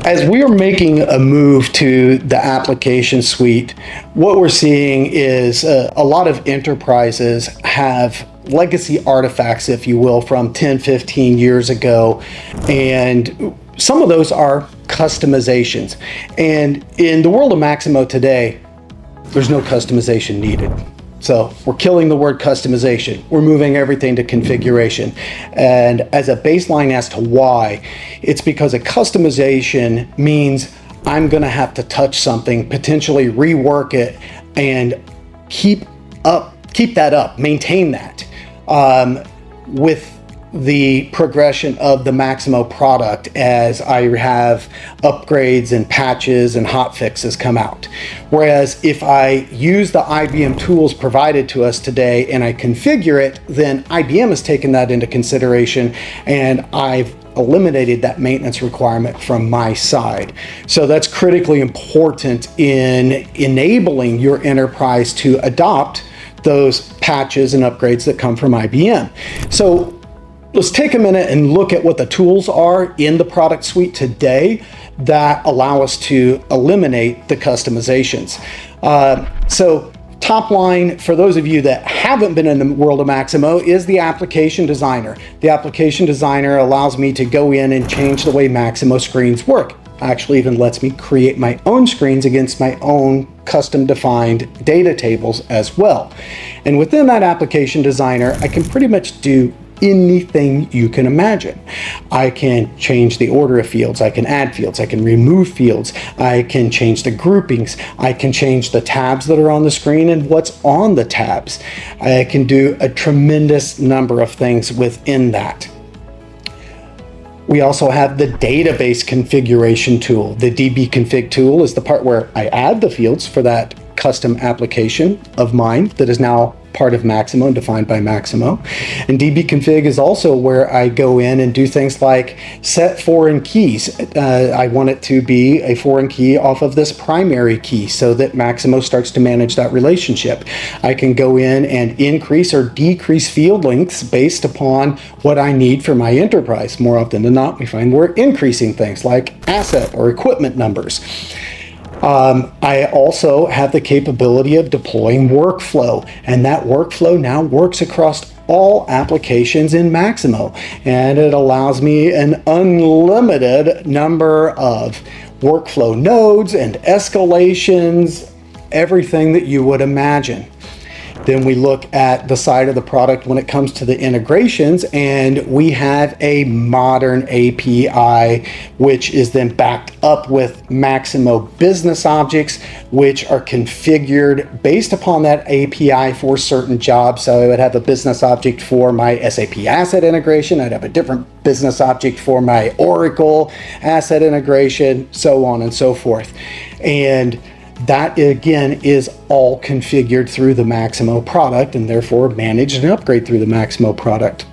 As we are making a move to the application suite, what we're seeing is a lot of enterprises have legacy artifacts, if you will, from 10, 15 years ago. And some of those are customizations. And in the world of Maximo today, there's no customization needed. So we're killing the word customization. We're moving everything to configuration. And as a baseline as to why, it's because a customization means I'm going to have to touch something, potentially rework it, and keep that up, maintain that with the progression of the Maximo product as I have upgrades and patches and hot fixes come out. Whereas if I use the IBM tools provided to us today and I configure it, then IBM has taken that into consideration and I've eliminated that maintenance requirement from my side. So that's critically important in enabling your enterprise to adopt those patches and upgrades that come from IBM. So let's take a minute and look at what the tools are in the product suite today that allow us to eliminate the customizations. So top line, for those of you that haven't been in the world of Maximo, is the application designer. The application designer allows me to go in and change the way Maximo screens work. Actually even lets me create my own screens against my own custom defined data tables as well. And within that application designer, I can pretty much do anything you can imagine. I can change the order of fields, I can add fields, I can remove fields, I can change the groupings, I can change the tabs that are on the screen and what's on the tabs. I can do a tremendous number of things within that. We also have the database configuration tool. The DB config tool is the part where I add the fields for that custom application of mine that is now part of Maximo and defined by Maximo. And DB config is also where I go in and do things like set foreign keys. I want it to be a foreign key off of this primary key so that Maximo starts to manage that relationship. I can go in and increase or decrease field lengths based upon what I need for my enterprise. More often than not, we find we're increasing things like asset or equipment numbers. I also have the capability of deploying workflow, and that workflow now works across all applications in Maximo, and it allows me an unlimited number of workflow nodes and escalations, everything that you would imagine. Then we look at the side of the product when it comes to the integrations, and we have a modern API, which is then backed up with Maximo business objects, which are configured based upon that API for certain jobs. So I would have a business object for my SAP asset integration. I'd have a different business object for my Oracle asset integration, so on and so forth. And that again is all configured through the Maximo product and therefore managed and upgraded through the Maximo product.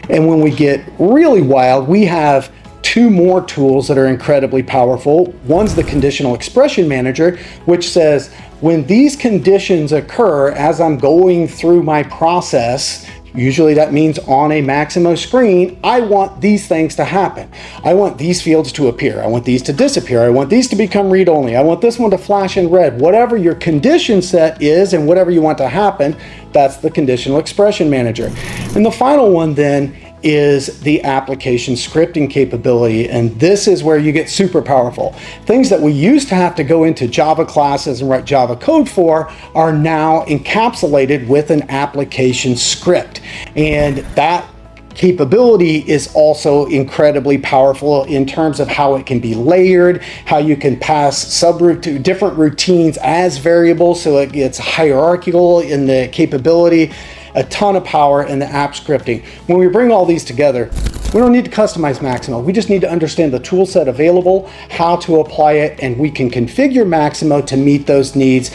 And when we get really wild, we have two more tools that are incredibly powerful. One's the Conditional Expression Manager, which says when these conditions occur as I'm going through my process, usually that means on a Maximo screen, I want these things to happen. I want these fields to appear. I want these to disappear. I want these to become read-only. I want this one to flash in red. Whatever your condition set is and whatever you want to happen, that's the Conditional Expression Manager. And the final one then is the application scripting capability, and this is where you get super powerful. Things that we used to have to go into Java classes and write Java code for are now encapsulated with an application script, and that capability is also incredibly powerful in terms of how it can be layered, how you can pass different routines as variables so it gets hierarchical in the capability. A ton of power in the app scripting. When we bring all these together, we don't need to customize Maximo. We just need to understand the tool set available, how to apply it, and we can configure Maximo to meet those needs.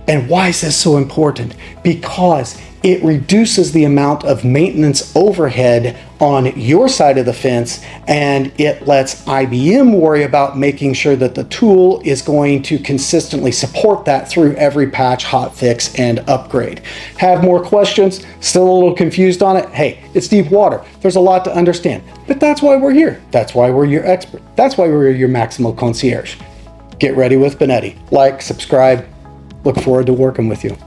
And why is this so important? Because It reduces the amount of maintenance overhead on your side of the fence, and it lets IBM worry about making sure that the tool is going to consistently support that through every patch, hotfix, and upgrade. Have more questions? Still a little confused on it? Hey, it's deep water. There's a lot to understand, but that's why we're here. That's why we're your expert. That's why we're your Maximo concierge. Get ready with Banetti. Like, subscribe. Look forward to working with you.